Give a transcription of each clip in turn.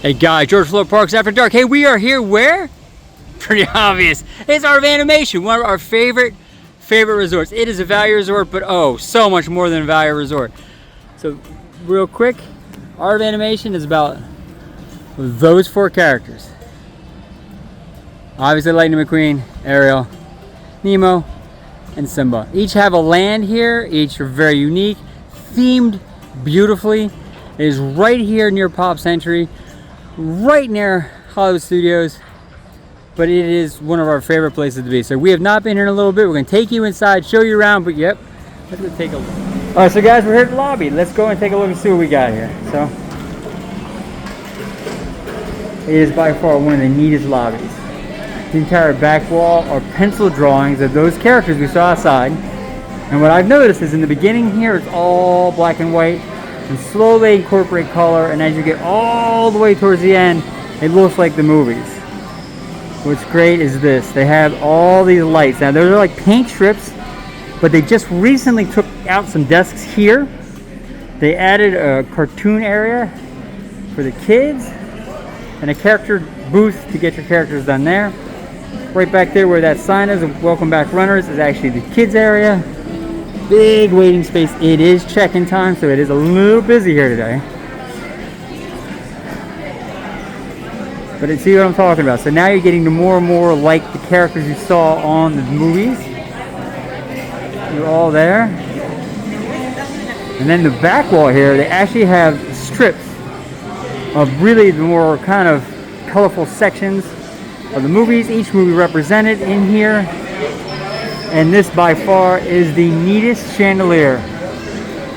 Hey guys, George Floor Parks After Dark. Hey, we are here where? Pretty obvious. It's Art of Animation, one of our favorite resorts. It is a value resort, but oh, so much more than a value resort. So, real quick, Art of Animation is about those four characters. Obviously, Lightning McQueen, Ariel, Nemo, and Simba. Each have a land here. Each are very unique, themed beautifully. It is right here near Pop Century, right near Hollywood Studios, but it is one of our favorite places to be. So we have not been here in a little bit. We're going to take you inside, show you around, but yep, let's go take a look. All right, so guys, we're here at the lobby. Let's go and take a look and see what we got here. So it is by far one of the neatest lobbies. The entire back wall are pencil drawings of those characters we saw outside. And what I've noticed is in the beginning here, it's all black and white, and slowly incorporate color, and as you get all the way towards the end, it looks like the movies. What's great is this, they have all these lights. Now they're like paint strips, but they just recently took out some desks here. They added a cartoon area for the kids, and a character booth to get your characters done there. Right back there where that sign is, Welcome Back Runners, is actually the kids area. Big waiting space. It is check-in time, so it is a little busy here today. But see what I'm talking about. So now you're getting to more and more like the characters you saw on the movies. You're all there. And then the back wall here, they actually have strips of really the more kind of colorful sections of the movies. Each movie represented in here. And this by far is the neatest chandelier.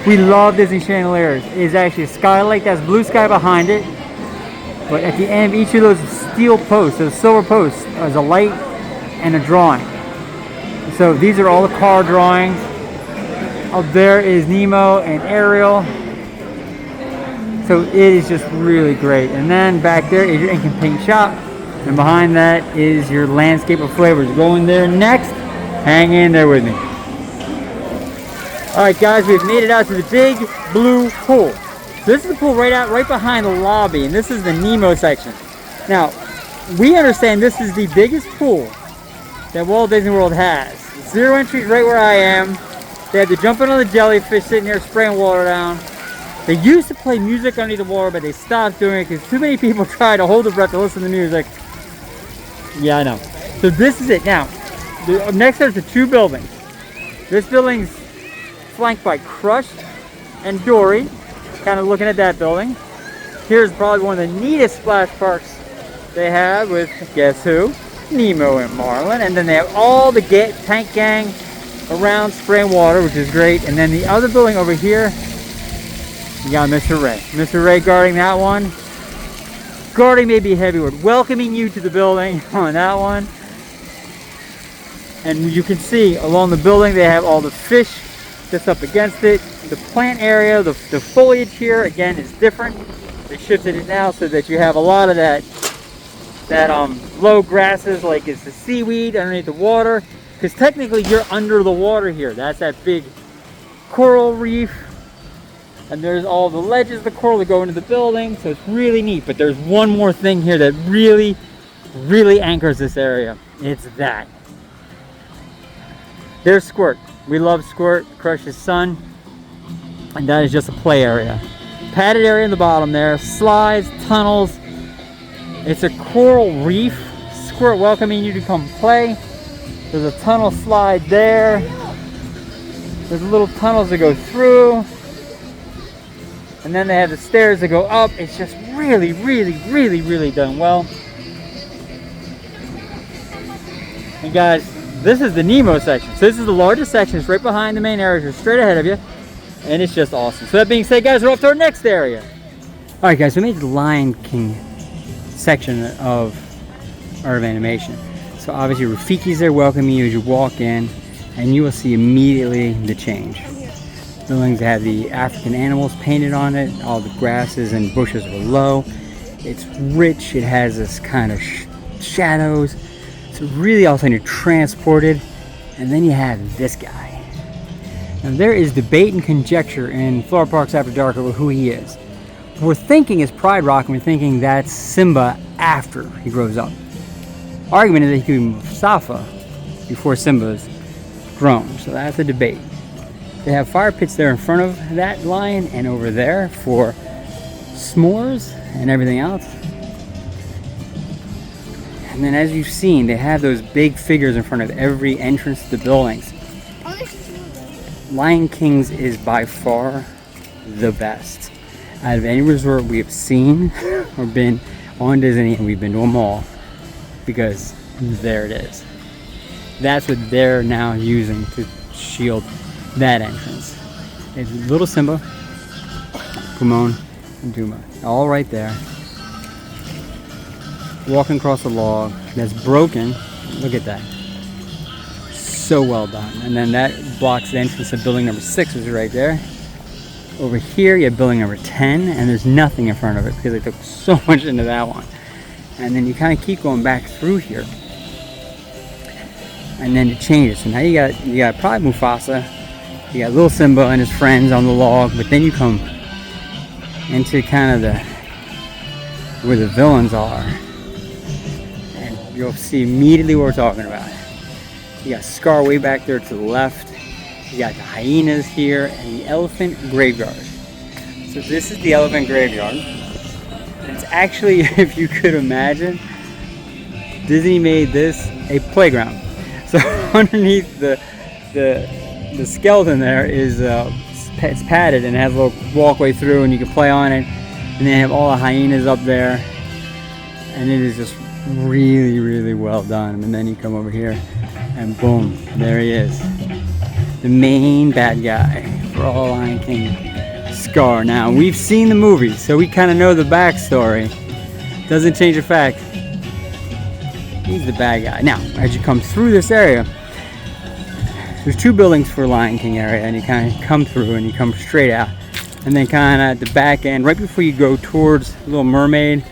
We love Disney chandeliers. It is actually a skylight, that's blue sky behind it. But at the end of each of those steel posts, those silver posts, is a light and a drawing. So these are all the car drawings. Up there is Nemo and Ariel. So it is just really great. And then back there is your ink and paint shop. And behind that is your landscape of flavors. Going there next. Hang in there with me. Alright guys, we've made it out to the big blue pool. This is the pool right behind the lobby, and this is the Nemo section. Now, we understand this is the biggest pool that Walt Disney World has. Zero entries right where I am. They had to jump in on the jellyfish sitting there spraying water down. They used to play music underneath the water, but they stopped doing it because too many people try to hold their breath to listen to music. Yeah, I know. So this is it. Now, next there's the two buildings. This building's flanked by Crush and Dory. Kind of looking at that building. Here's probably one of the neatest splash parks they have with, guess who? Nemo and Marlin. And then they have all the tank gang around spraying water, which is great. And then the other building over here, you got Mr. Ray. Mr. Ray guarding that one. Guarding may be a heavy word. Welcoming you to the building on that one. And you can see along the building they have all the fish just up against it. The plant area, the foliage here again is different. They shifted it now so that you have a lot of that low grasses, like it's the seaweed underneath the water. Because technically you're under the water here. That's that big coral reef. And there's all the ledges of the coral that go into the building. So it's really neat. But there's one more thing here that really, really anchors this area. It's that. There's Squirt. We love Squirt, Crush's son. And that is just a play area. Padded area in the bottom there. Slides, tunnels. It's a coral reef. Squirt welcoming you to come play. There's a tunnel slide there. There's little tunnels that go through. And then they have the stairs that go up. It's just really, really, really, really done well. And guys, this is the Nemo section. So this is the largest section. It's right behind the main area. You're straight ahead of you. And it's just awesome. So that being said, guys, we're off to our next area. Alright guys, we made the Lion King section of Art of Animation. So obviously Rafiki's there welcoming you as you walk in, and you will see immediately the change. Buildings have the African animals painted on it. All the grasses and bushes are low. It's rich. It has this kind of shadows. So really all of a sudden you're transported. And then you have this guy. Now there is debate and conjecture in Florida Parks After Dark over who he is. we're thinking is Pride Rock, and we're thinking that's Simba after he grows up. Argument is that he could be Mustafa before Simba's grown, so that's a debate. They have fire pits there in front of that lion and over there for s'mores and everything else. And then as you've seen, they have those big figures in front of every entrance to the buildings. Lion King's is by far the best. Out of any resort we have seen or been on Disney, and we've been to them all, because there it is. That's what they're now using to shield that entrance. It's little Simba, Timon, and Pumbaa, all right there. Walking across a log that's broken. Look at that. So well done. And then that blocks the entrance to building number 6, which is right there. Over here you have building number 10, and there's nothing in front of it because they took so much into that one. And then you kind of keep going back through here, and then it changes. So now you got probably Mufasa, you got little Simba and his friends on the log, but then you come into kind of where the villains are, and you'll see immediately what we're talking about. You got Scar way back there to the left. You got the hyenas here and the elephant graveyard. So this is the elephant graveyard. And it's actually, if you could imagine, Disney made this a playground. So underneath the skeleton there is it's padded and it has a little walkway through, and you can play on it. And they have all the hyenas up there, and it is just really, really well done. And then you come over here, and boom, there he is, the main bad guy for all Lion King, Scar. Now, we've seen the movies, so we kind of know the backstory. Doesn't change the fact he's the bad guy. Now, as you come through this area, there's 2 buildings for Lion King area, and you kind of come through and you come straight out, and then kind of at the back end, right before you go towards Little Mermaid,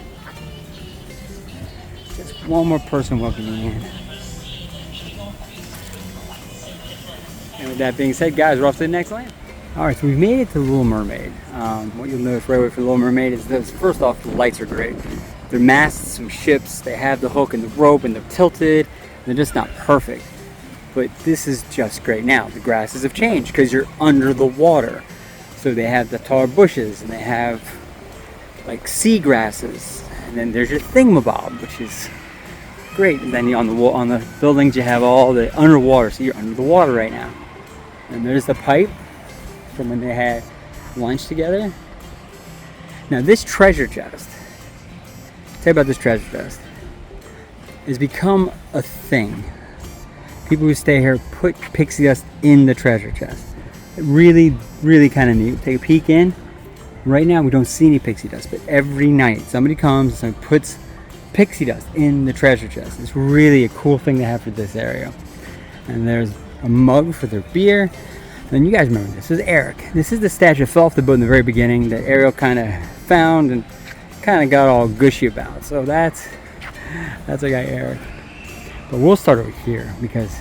just one more person welcoming you in. And with that being said, guys, we're off to the next land. Alright, so we've made it to Little Mermaid. What you'll notice right away for Little Mermaid is this. First off, the lights are great. They're masts, some ships, they have the hook and the rope, and they're tilted. They're just not perfect. But this is just great. Now, the grasses have changed because you're under the water. So they have the taller bushes, and they have like sea grasses. And then there's your thingamabob, which is great. And then on the buildings you have all the underwater, so you're under the water right now. And there's the pipe from when they had lunch together. Now this treasure chest, tell you about this treasure chest, has become a thing. People who stay here put pixie dust in the treasure chest. Really, really kind of neat. Take a peek in. Right now we don't see any pixie dust, but every night somebody comes and puts pixie dust in the treasure chest. It's really a cool thing to have for this area. And there's a mug for their beer. And you guys remember this is Eric. This is the statue that fell off the boat in the very beginning that Ariel kind of found and kind of got all gushy about. So that's our guy Eric. But we'll start over here because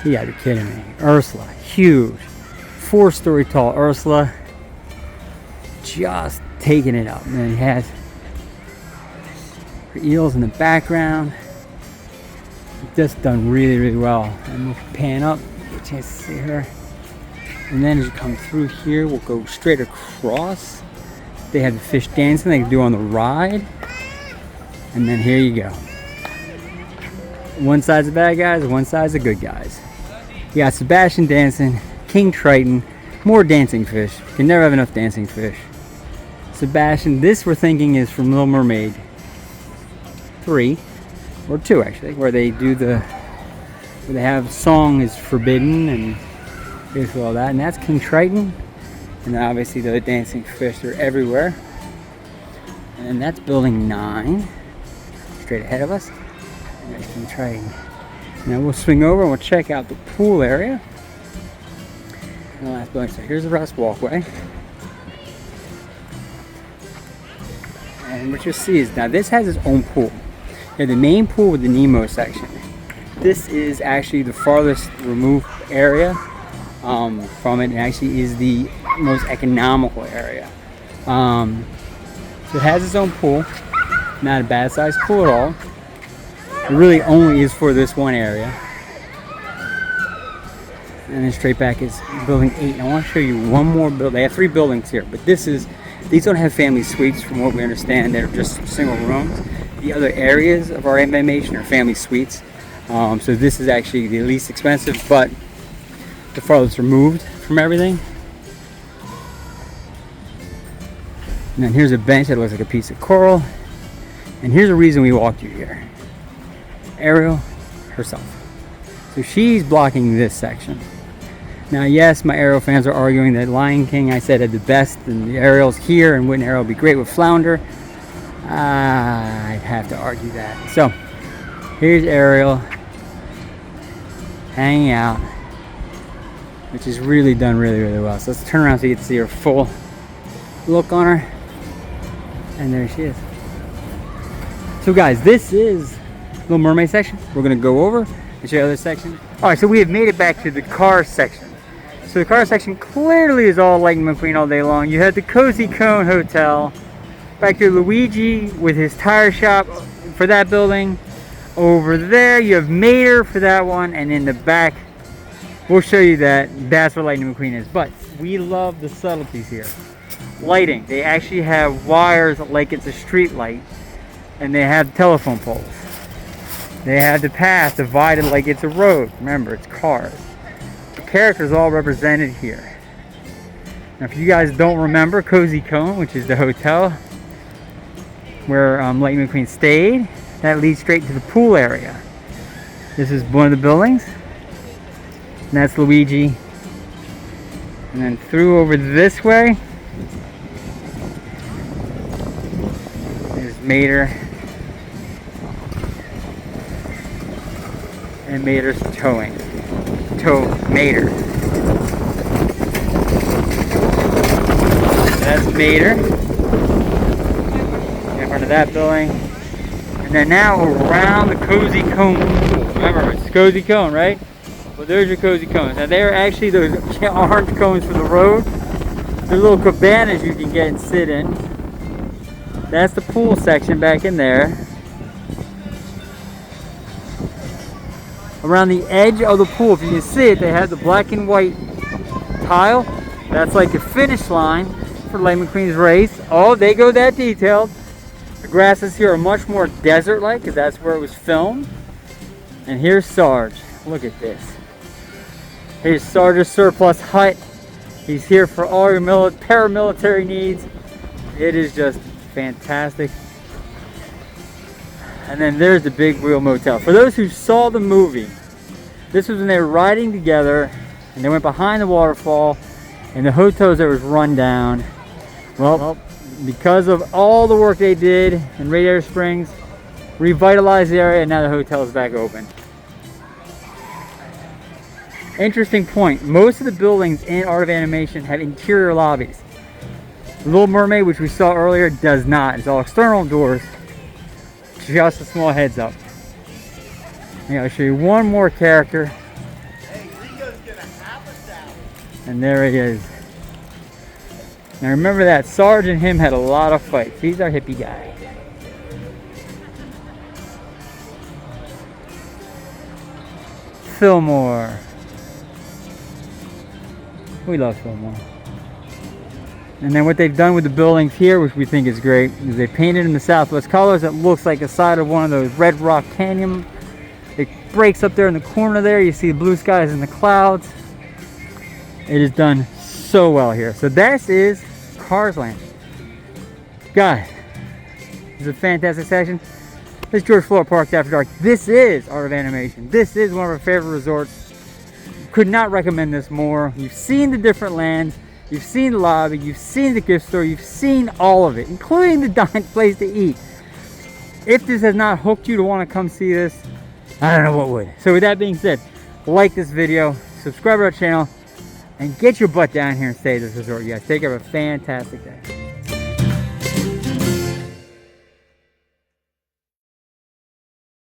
you gotta be kidding me. Ursula, huge, 4-story tall Ursula, just taking it up. And then he has her eels in the background. Just done really, really well. And we'll pan up, get a chance to see her. And then as you come through here, we'll go straight across. They have the fish dancing they can do on the ride. And then here you go. One side's the bad guys, one side's the good guys. You got Sebastian dancing, King Triton, more dancing fish. You can never have enough dancing fish. Sebastian, this we're thinking is from Little Mermaid 3, or 2 actually, where they do where they have song is forbidden and basically all that. And that's King Triton. And then obviously the dancing fish are everywhere. And that's building 9, straight ahead of us. And there's King Triton. Now we'll swing over and we'll check out the pool area. And the last building. So here's the rest walkway. And what you'll see is now this has its own pool. You have the main pool with the Nemo section. This is actually the farthest removed area from it. It actually is the most economical area. So it has its own pool. Not a bad sized pool at all. It really only is for this one area. And then straight back is building 8. And I want to show you one more building. They have 3 buildings here, but these don't have family suites from what we understand. They're just single rooms. The other areas of our animation are family suites. So this is actually the least expensive, but the farthest removed from everything. And then here's a bench that looks like a piece of coral. And here's the reason we walked you here. Ariel herself. So she's blocking this section. Now, yes, my Ariel fans are arguing that Lion King, I said, had the best, and the Ariel's here, and wouldn't Ariel be great with Flounder? I'd have to argue that. So, here's Ariel hanging out, which is really done really, really well. So let's turn around so you can see her full look on her. And there she is. So guys, this is Little Mermaid section. We're going to go over and show you other sections. Alright, so we have made it back to the car section. So the car section clearly is all Lightning McQueen all day long. You have the Cozy Cone Hotel. Back to Luigi with his tire shop for that building. Over there you have Mater for that one. And in the back, we'll show you that. That's where Lightning McQueen is. But we love the subtleties here. Lighting. They actually have wires like it's a street light. And they have telephone poles. They have the path divided like it's a road. Remember, it's cars. The characters all represented here. Now, if you guys don't remember, Cozy Cone, which is the hotel where Lightning McQueen stayed, that leads straight to the pool area. This is one of the buildings. And that's Luigi. And then through over this way is Mater. And Mater's towing. Tow Mater. That's Mater. In front of that building. And then now around the Cozy Cone pool. Remember, it's Cozy Cone, right? Well, there's your Cozy Cones. Now, they're actually those orange cones for the road. They're little cabanas you can get and sit in. That's the pool section back in there. Around the edge of the pool, if you can see it, they have the black and white tile. That's like the finish line for Lightning McQueen's race. Oh, they go that detailed. The grasses here are much more desert-like because that's where it was filmed. And here's Sarge. Look at this. Here's Sarge's surplus hut. He's here for all your paramilitary needs. It is just fantastic. And then there's the Big Wheel Motel. For those who saw the movie, this was when they were riding together and they went behind the waterfall and the hotels that was run down. Well, because of all the work they did in Radiator Springs, revitalized the area, and now the hotel is back open. Interesting point. Most of the buildings in Art of Animation have interior lobbies. The Little Mermaid, which we saw earlier, does not. It's all external doors. Just a small heads up. I'll show you one more character. Hey, Rico's gonna have us out. And there he is. Now remember that Sarge and him had a lot of fights. He's our hippie guy. Fillmore. We love Fillmore. And then what they've done with the buildings here, which we think is great, is they painted in the Southwest colors. It looks like the side of one of those Red Rock Canyon. It breaks up there in the corner there. You see the blue skies and the clouds. It is done so well here. So this is Cars Land. Guys, this is a fantastic section. This is George Floyd Parks After Dark. This is Art of Animation. This is one of our favorite resorts. Could not recommend this more. You've seen the different lands. You've seen the lobby, you've seen the gift store, you've seen all of it, including the place to eat. If this has not hooked you to want to come see this, I don't know what would. So with that being said, like this video, subscribe to our channel, and get your butt down here and stay at this resort. You guys take care. Have a fantastic day.